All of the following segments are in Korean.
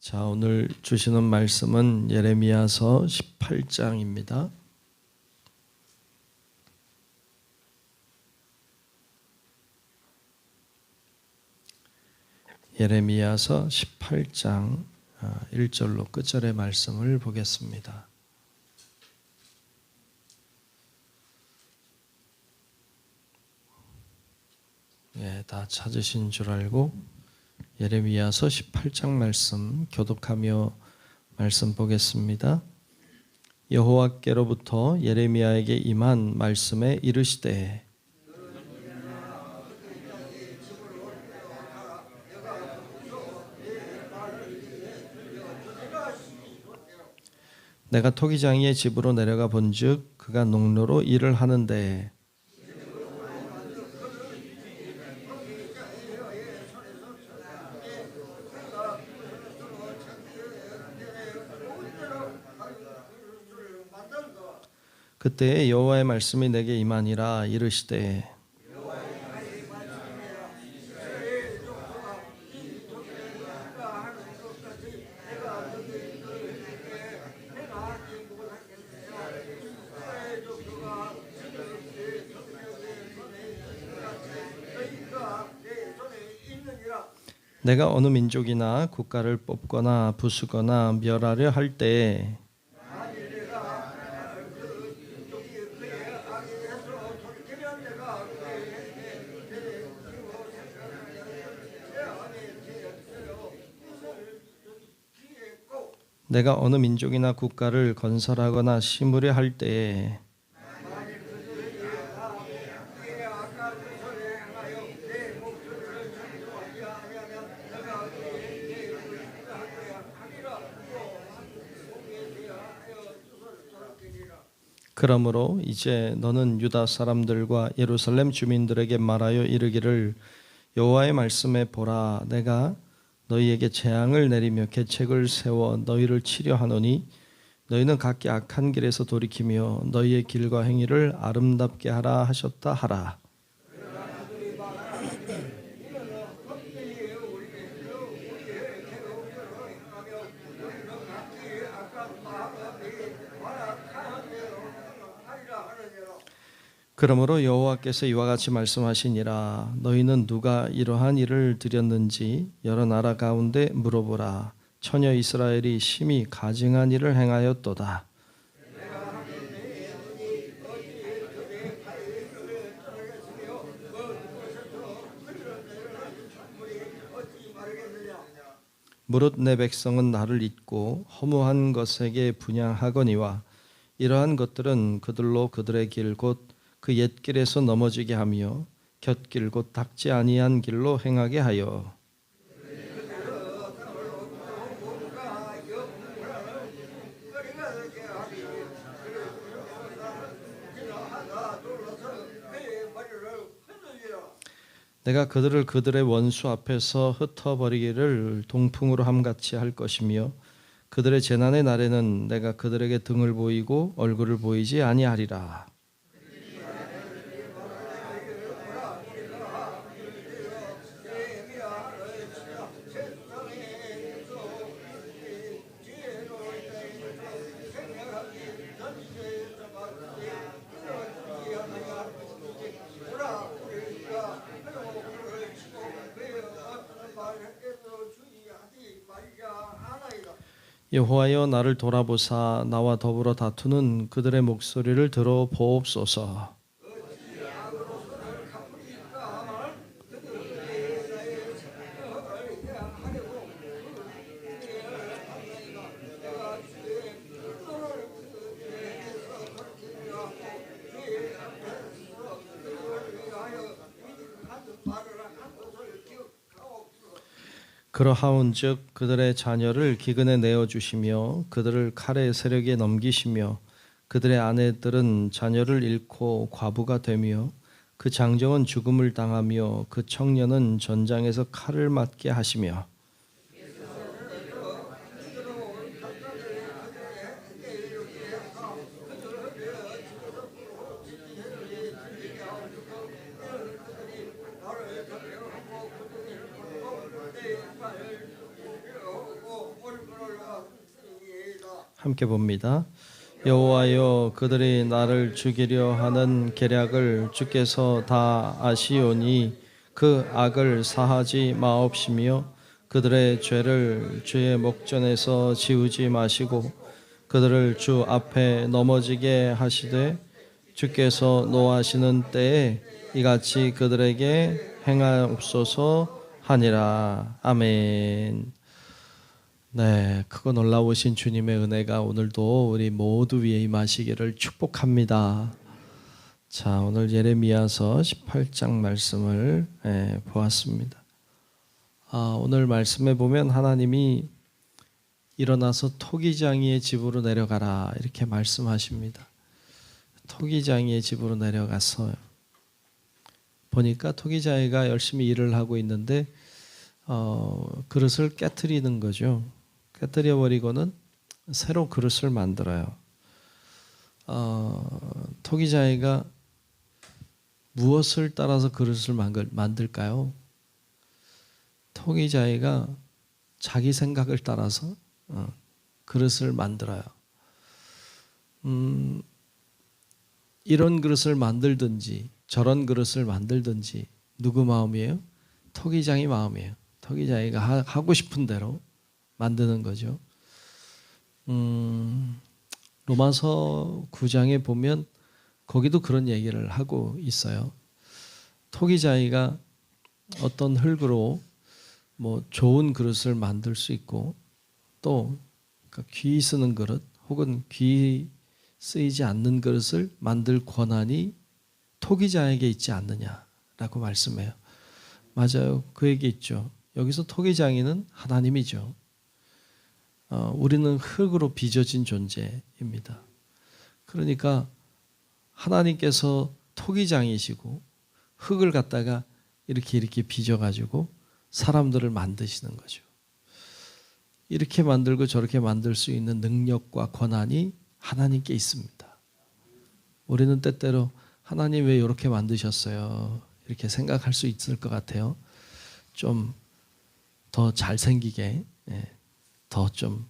자, 오늘 주시는 말씀은 예레미야서 18장입니다. 예레미야서 18장 1절로 끝절의 말씀을 보겠습니다. 다 찾으신 줄 알고 예레미야서 18장 말씀 교독하며 말씀 보겠습니다. 여호와께로부터 예레미야에게 임한 말씀에 이르시되 내가 토기장이의 집으로 내려가 본즉 그가 농로로 일을 하는데 그때에 여호와의 말씀이 내게 임하니라. 이르시되 내가 어느 민족이나 국가를 뽑거나 부수거나 멸하려 할 때에 내가 어느 민족이나 국가를 건설하거나 심으려 할 때에 그러므로 이제 너는 유다 사람들과 예루살렘 주민들에게 말하여 이르기를 여호와의 말씀에 보라. 내가 너희에게 재앙을 내리며 계책을 세워 너희를 치려 하노니 너희는 각기 악한 길에서 돌이키며 너희의 길과 행위를 아름답게 하라 하셨다 하라. 그러므로 여호와께서 이와 같이 말씀하시니라. 너희는 누가 이러한 일을 드렸는지 여러 나라 가운데 물어보라. 처녀 이스라엘이 심히 가증한 일을 행하였도다. 무릇 내 백성은 나를 잊고 허무한 것에게 분향하거니와 이러한 것들은 그들로 그들의 길 곧 그 옛길에서 넘어지게 하며 곁길 곧 닦지 아니한 길로 행하게 하여 내가 그들을 그들의 원수 앞에서 흩어버리기를 동풍으로 함같이 할 것이며 그들의 재난의 날에는 내가 그들에게 등을 보이고 얼굴을 보이지 아니하리라. 여호와여 나를 돌아보사 나와 더불어 다투는 그들의 목소리를 들어 보옵소서. 그러하온즉 그들의 자녀를 기근에 내어주시며 그들을 칼의 세력에 넘기시며 그들의 아내들은 자녀를 잃고 과부가 되며 그 장정은 죽음을 당하며 그 청년은 전장에서 칼을 맞게 하시며 함께 봅니다. 여호와여, 그들이 나를 죽이려 하는 계략을 주께서 다 아시오니 그 악을 사하지 마옵시며 그들의 죄를 주의 목전에서 지우지 마시고 그들을 주 앞에 넘어지게 하시되 주께서 노하시는 때에 이같이 그들에게 행하옵소서 하니라. 아멘. 네, 크고 놀라우신 주님의 은혜가 오늘도 우리 모두 위에 임하시기를 축복합니다. 자, 오늘 예레미야서 18장 말씀을 보았습니다. 오늘 말씀에 보면 하나님이 일어나서 토기장이의 집으로 내려가라 이렇게 말씀하십니다. 토기장이의 집으로 내려가서 보니까 토기장이가 열심히 일을 하고 있는데 그릇을 깨트리는 거죠. 깨뜨려 버리고는 새로 그릇을 만들어요. 토기장이가 무엇을 따라서 그릇을 만들까요? 토기장이가 자기 생각을 따라서 그릇을 만들어요. 이런 그릇을 만들든지 저런 그릇을 만들든지 누구 마음이에요? 토기장이 마음이에요. 토기장이가 하고 싶은 대로 만드는 거죠. 로마서 9장에 보면 거기도 그런 얘기를 하고 있어요. 토기장이가 어떤 흙으로 뭐 좋은 그릇을 만들 수 있고 또 귀 쓰는 그릇 혹은 귀 쓰이지 않는 그릇을 만들 권한이 토기장에게 있지 않느냐라고 말씀해요. 맞아요. 그에게 있죠. 여기서 토기장이는 하나님이죠. 우리는 흙으로 빚어진 존재입니다. 그러니까 하나님께서 토기장이시고 흙을 갖다가 이렇게 빚어가지고 사람들을 만드시는 거죠. 이렇게 만들고 저렇게 만들 수 있는 능력과 권한이 하나님께 있습니다. 우리는 때때로 하나님 왜 이렇게 만드셨어요? 이렇게 생각할 수 있을 것 같아요. 좀 더 잘생기게 더 좀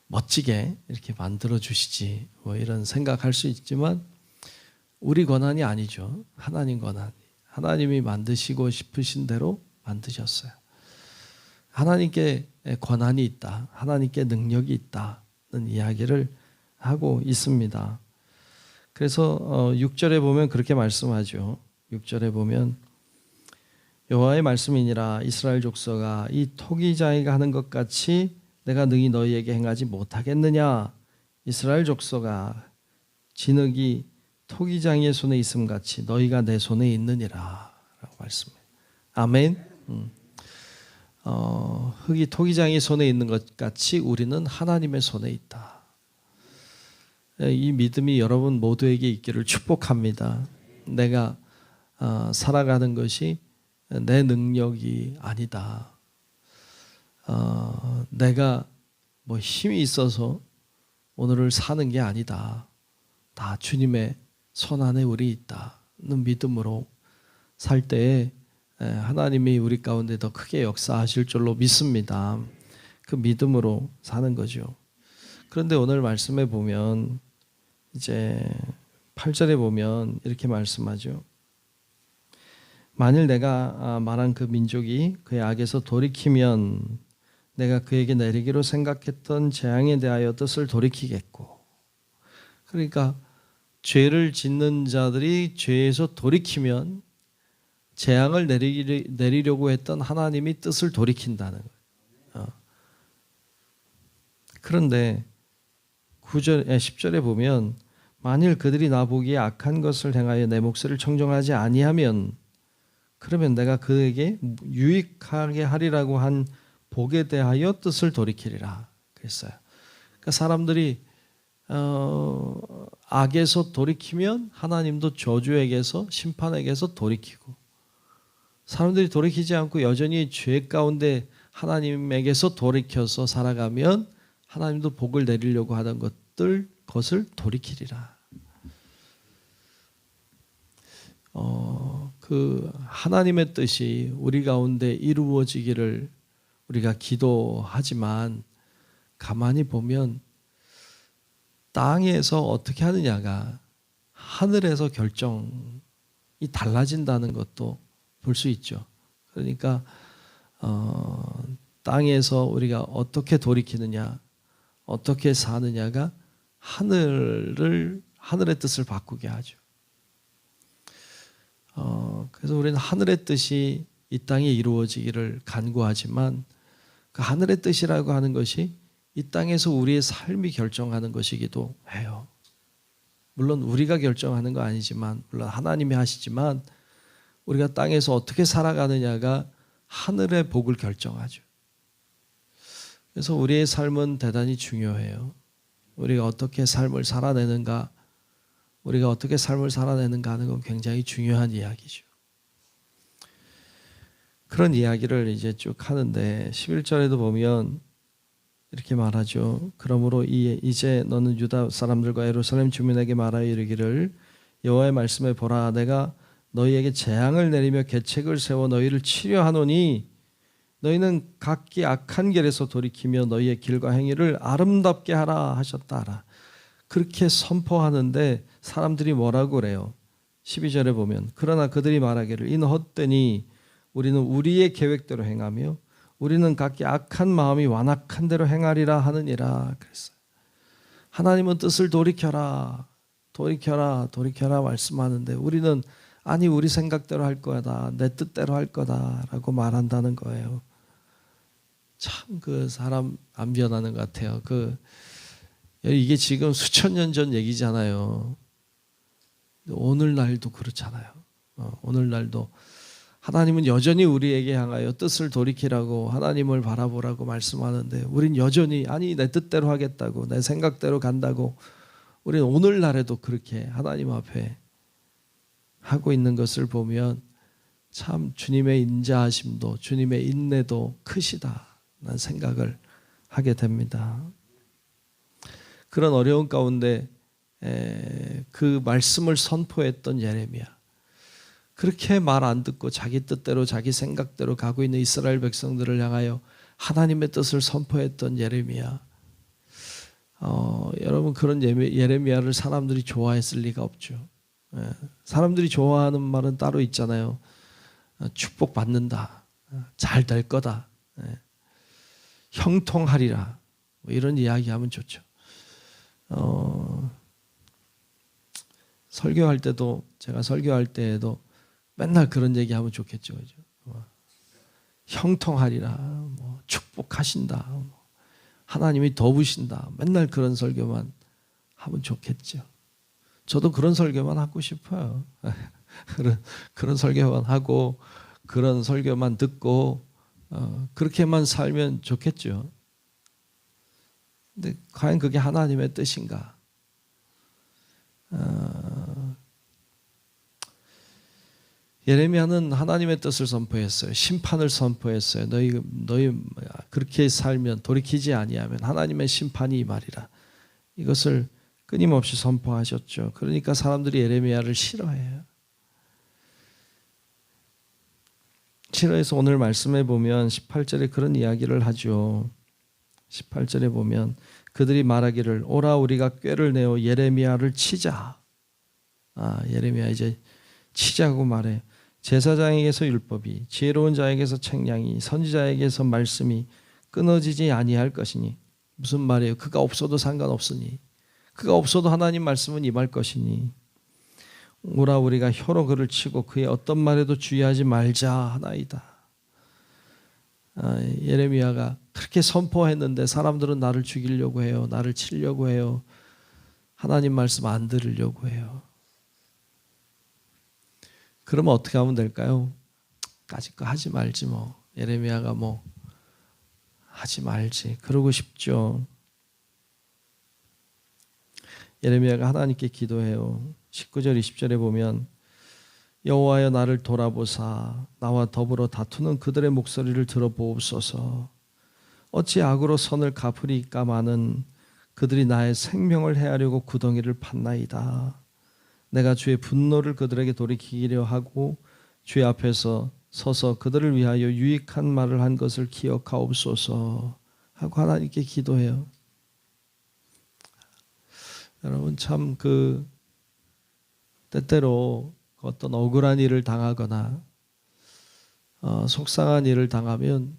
멋지게 이렇게 만들어 주시지 뭐 이런 생각할 수 있지만 우리 권한이 아니죠. 하나님 권한이. 하나님이 만드시고 싶으신 대로 만드셨어요. 하나님께 권한이 있다. 하나님께 능력이 있다는 이야기를 하고 있습니다. 그래서 6절에 보면 그렇게 말씀하죠. 6절에 보면 여호와의 말씀이니라 이스라엘 족속아 이 토기장이가 하는 것 같이 내가 능히 너희에게 행하지 못하겠느냐. 이스라엘 족속아 진흙이 토기장이의 손에 있음 같이 너희가 내 손에 있느니라 라고 말씀해요. 아멘. 흙이 토기장의 손에 있는 것 같이 우리는 하나님의 손에 있다. 이 믿음이 여러분 모두에게 있기를 축복합니다. 내가 살아가는 것이 내 능력이 아니다. 내가 뭐 힘이 있어서 오늘을 사는 게 아니다. 다 주님의 손 안에 우리 있다는 믿음으로 살 때에 하나님이 우리 가운데 더 크게 역사하실 줄로 믿습니다. 그 믿음으로 사는 거죠. 그런데 오늘 말씀에 보면 이제 8절에 보면 이렇게 말씀하죠. 만일 내가 말한 그 민족이 그의 악에서 돌이키면 내가 그에게 내리기로 생각했던 재앙에 대하여 뜻을 돌이키겠고. 그러니까 죄를 짓는 자들이 죄에서 돌이키면 재앙을 내리려고 했던 하나님이 뜻을 돌이킨다는 거예요. 그런데 10절에 보면 만일 그들이 나보기에 악한 것을 행하여 내 목소리를 청정하지 아니하면 그러면 내가 그에게 유익하게 하리라고 한 복에 대하여 뜻을 돌이키리라 그랬어요. 그러니까 사람들이 악에서 돌이키면 하나님도 저주에게서 심판에게서 돌이키고 사람들이 돌이키지 않고 여전히 죄 가운데 하나님에게서 돌이켜서 살아가면 하나님도 복을 내리려고 하던 것을 돌이키리라. 그 하나님의 뜻이 우리 가운데 이루어지기를 우리가 기도하지만 가만히 보면 땅에서 어떻게 하느냐가 하늘에서 결정이 달라진다는 것도 볼 수 있죠. 그러니까 땅에서 우리가 어떻게 돌이키느냐, 어떻게 사느냐가 하늘의 뜻을 바꾸게 하죠. 그래서 우리는 하늘의 뜻이 이 땅에 이루어지기를 간구하지만 그 하늘의 뜻이라고 하는 것이 이 땅에서 우리의 삶이 결정하는 것이기도 해요. 물론 우리가 결정하는 거 아니지만, 물론 하나님이 하시지만 우리가 땅에서 어떻게 살아가느냐가 하늘의 복을 결정하죠. 그래서 우리의 삶은 대단히 중요해요. 우리가 어떻게 삶을 살아내는가, 우리가 어떻게 삶을 살아내는가 하는 건 굉장히 중요한 이야기죠. 그런 이야기를 이제 쭉 하는데 11절에도 보면 이렇게 말하죠. 그러므로 이제 너는 유다 사람들과 예루살렘 주민에게 말하여 이르기를 여호와의 말씀에 보라, 내가 너희에게 재앙을 내리며 계책을 세워 너희를 치려하노니 너희는 각기 악한 길에서 돌이키며 너희의 길과 행위를 아름답게 하라 하셨다 하라. 그렇게 선포하는데 사람들이 뭐라고 그래요? 12절에 보면 그러나 그들이 말하기를 이는 헛되니 우리는 우리의 계획대로 행하며 우리는 각기 악한 마음이 완악한 대로 행하리라 하느니라 그랬어요. 하나님은 뜻을 돌이켜라 돌이켜라 돌이켜라 말씀하는데 우리는 아니 우리 생각대로 할 거다, 내 뜻대로 할 거다라고 말한다는 거예요. 참 그 사람 안 변하는 것 같아요. 이게 지금 수천 년 전 얘기잖아요. 오늘날도 그렇잖아요. 오늘날도 하나님은 여전히 우리에게 향하여 뜻을 돌이키라고 하나님을 바라보라고 말씀하는데 우린 여전히 아니 내 뜻대로 하겠다고 내 생각대로 간다고 우리는 오늘날에도 그렇게 하나님 앞에 하고 있는 것을 보면 참 주님의 인자하심도 주님의 인내도 크시다라는 생각을 하게 됩니다. 그런 어려운 가운데 그 말씀을 선포했던 예레미야, 그렇게 말 안 듣고 자기 뜻대로 자기 생각대로 가고 있는 이스라엘 백성들을 향하여 하나님의 뜻을 선포했던 예레미야, 여러분 그런 예레미야를 사람들이 좋아했을 리가 없죠. 사람들이 좋아하는 말은 따로 있잖아요. 축복받는다, 잘 될 거다, 형통하리라, 뭐 이런 이야기하면 좋죠. 설교할 때도 제가 설교할 때에도 맨날 그런 얘기하면 좋겠죠, 그죠? 형통하리라, 뭐 축복하신다, 뭐 하나님이 더부신다, 맨날 그런 설교만 하면 좋겠죠. 저도 그런 설교만 하고 싶어요. 그런 설교만 하고 그런 설교만 듣고 그렇게만 살면 좋겠죠. 근데 과연 그게 하나님의 뜻인가? 예레미야는 하나님의 뜻을 선포했어요. 심판을 선포했어요. 너희 그렇게 살면 돌이키지 아니하면 하나님의 심판이 임하리라. 이것을 끊임없이 선포하셨죠. 그러니까 사람들이 예레미야를 싫어해요. 싫어해서 오늘 말씀에 보면 18절에 그런 이야기를 하죠. 18절에 보면 그들이 말하기를 오라 우리가 꾀를 내어 예레미야를 치자. 예레미야 이제 치자고 말해요. 제사장에게서 율법이, 지혜로운 자에게서 책량이, 선지자에게서 말씀이 끊어지지 아니할 것이니. 무슨 말이에요? 그가 없어도 상관없으니, 그가 없어도 하나님 말씀은 임할 것이니 오라 우리가 혀로 그를 치고 그의 어떤 말에도 주의하지 말자 하나이다. 예레미야가 그렇게 선포했는데 사람들은 나를 죽이려고 해요. 나를 치려고 해요. 하나님 말씀 안 들으려고 해요. 그러면 어떻게 하면 될까요? 까짓 거 하지 말지 뭐. 예레미야가 뭐 하지 말지 그러고 싶죠. 예레미야가 하나님께 기도해요. 19절 20절에 보면 여호와여 나를 돌아보사 나와 더불어 다투는 그들의 목소리를 들어보옵소서. 어찌 악으로 선을 갚으리까마는 그들이 나의 생명을 해하려고 구덩이를 팠나이다. 내가 주의 분노를 그들에게 돌이키려 하고 주의 앞에서 서서 그들을 위하여 유익한 말을 한 것을 기억하옵소서 하고 하나님께 기도해요. 여러분 참 때때로 어떤 억울한 일을 당하거나 속상한 일을 당하면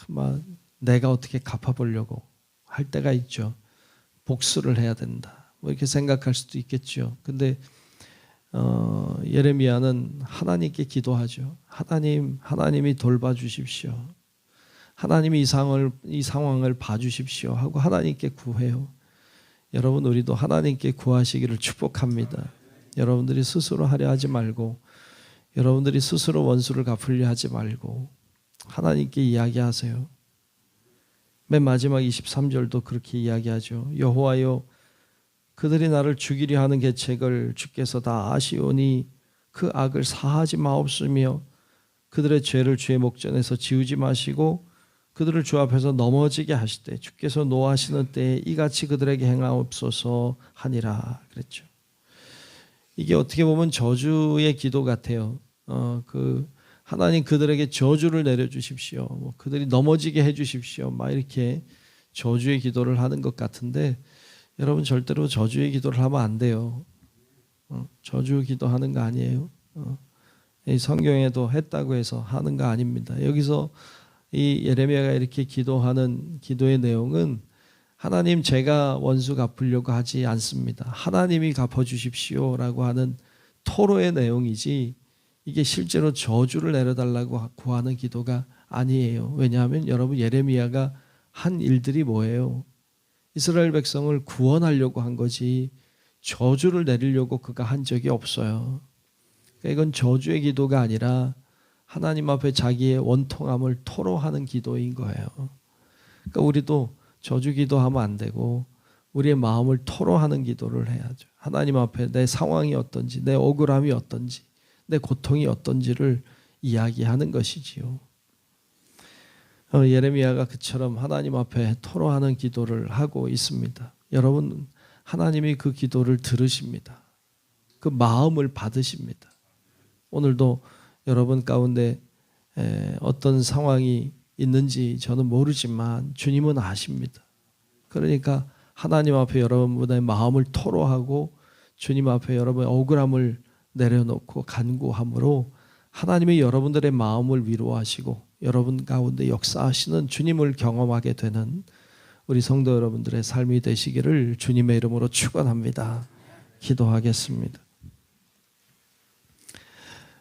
막 내가 어떻게 갚아보려고 할 때가 있죠. 복수를 해야 된다. 뭐 이렇게 생각할 수도 있겠죠. 근데 예레미야는 하나님께 기도하죠. 하나님이 돌봐주십시오. 하나님이 이 상황을 봐주십시오 하고 하나님께 구해요. 여러분 우리도 하나님께 구하시기를 축복합니다. 여러분들이 스스로 하려 하지 말고, 여러분들이 스스로 원수를 갚으려 하지 말고 하나님께 이야기하세요. 맨 마지막 23절도 그렇게 이야기하죠. 여호와여, 그들이 나를 죽이려 하는 계책을 주께서 다 아시오니 그 악을 사하지 마옵소며 그들의 죄를 주의 목전에서 지우지 마시고 그들을 주 앞에서 넘어지게 하시되 주께서 노하시는 때에 이같이 그들에게 행하옵소서 하니라 그랬죠. 이게 어떻게 보면 저주의 기도 같아요. 하나님 그들에게 저주를 내려주십시오. 뭐 그들이 넘어지게 해주십시오. 막 이렇게 저주의 기도를 하는 것 같은데 여러분 절대로 저주의 기도를 하면 안 돼요. 저주 기도하는 거 아니에요. 이 성경에도 했다고 해서 하는 거 아닙니다. 여기서 이 예레미야가 이렇게 기도하는 기도의 내용은 하나님 제가 원수 갚으려고 하지 않습니다. 하나님이 갚아주십시오라고 하는 토로의 내용이지 이게 실제로 저주를 내려달라고 구하는 기도가 아니에요. 왜냐하면 여러분 예레미야가 한 일들이 뭐예요? 이스라엘 백성을 구원하려고 한 거지 저주를 내리려고 그가 한 적이 없어요. 그러니까 이건 저주의 기도가 아니라 하나님 앞에 자기의 원통함을 토로하는 기도인 거예요. 그러니까 우리도 저주 기도하면 안 되고 우리의 마음을 토로하는 기도를 해야죠. 하나님 앞에 내 상황이 어떤지, 내 억울함이 어떤지, 내 고통이 어떤지를 이야기하는 것이지요. 예레미야가 그처럼 하나님 앞에 토로하는 기도를 하고 있습니다. 여러분, 하나님이 그 기도를 들으십니다. 그 마음을 받으십니다. 오늘도 여러분 가운데 어떤 상황이 있는지 저는 모르지만 주님은 아십니다. 그러니까 하나님 앞에 여러분의 마음을 토로하고 주님 앞에 여러분의 억울함을 내려놓고 간구함으로 하나님이 여러분들의 마음을 위로하시고 여러분 가운데 역사하시는 주님을 경험하게 되는 우리 성도 여러분들의 삶이 되시기를 주님의 이름으로 축원합니다. 기도하겠습니다.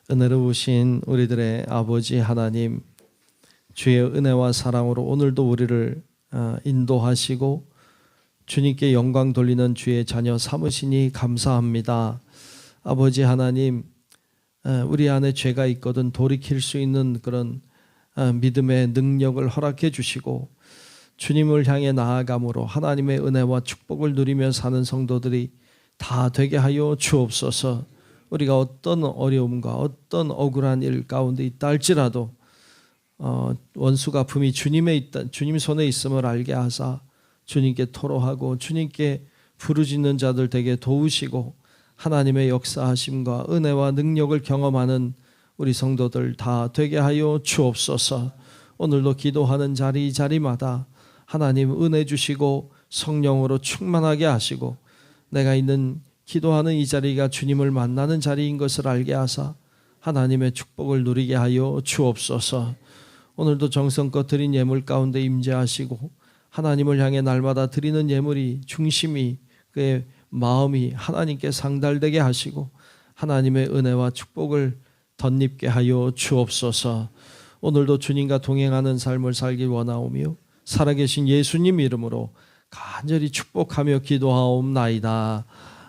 은혜로우신 우리들의 아버지 하나님, 주의 은혜와 사랑으로 오늘도 우리를 인도하시고 주님께 영광 돌리는 주의 자녀 삼으시니 감사합니다. 아버지 하나님, 우리 안에 죄가 있거든 돌이킬 수 있는 그런 믿음의 능력을 허락해 주시고 주님을 향해 나아감으로 하나님의 은혜와 축복을 누리며 사는 성도들이 다 되게 하여 주옵소서. 우리가 어떤 어려움과 어떤 억울한 일 가운데 있다 할지라도 원수 갚음이 주님 손에 있음을 알게 하사 주님께 토로하고 주님께 부르짖는 자들 되게 도우시고 하나님의 역사하심과 은혜와 능력을 경험하는 우리 성도들 다 되게 하여 주옵소서. 오늘도 기도하는 자리마다 하나님 은혜 주시고 성령으로 충만하게 하시고 내가 있는 기도하는 이 자리가 주님을 만나는 자리인 것을 알게 하사 하나님의 축복을 누리게 하여 주옵소서. 오늘도 정성껏 드린 예물 가운데 임재하시고 하나님을 향해 날마다 드리는 예물이 중심이 그의 마음이 하나님께 상달되게 하시고 하나님의 은혜와 축복을 덧입게 하여 주옵소서. 오늘도 주님과 동행하는 삶을 살기 원하오며 살아계신 예수님 이름으로 간절히 축복하며 기도하옵나이다.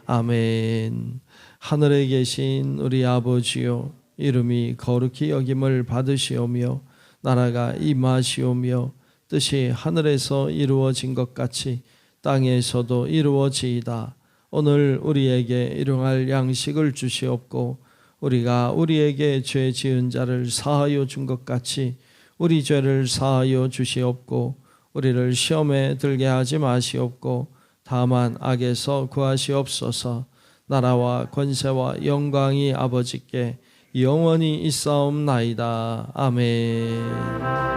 아멘. 하늘에 계신 우리 아버지요, 이름이 거룩히 여김을 받으시오며 나라가 임하시오며 뜻이 하늘에서 이루어진 것 같이 땅에서도 이루어지이다. 오늘 우리에게 일용할 양식을 주시옵고 우리가 우리에게 죄 지은 자를 사하여 준 것 같이 우리 죄를 사하여 주시옵고 우리를 시험에 들게 하지 마시옵고 다만 악에서 구하시옵소서. 나라와 권세와 영광이 아버지께 영원히 있사옵나이다. 아멘.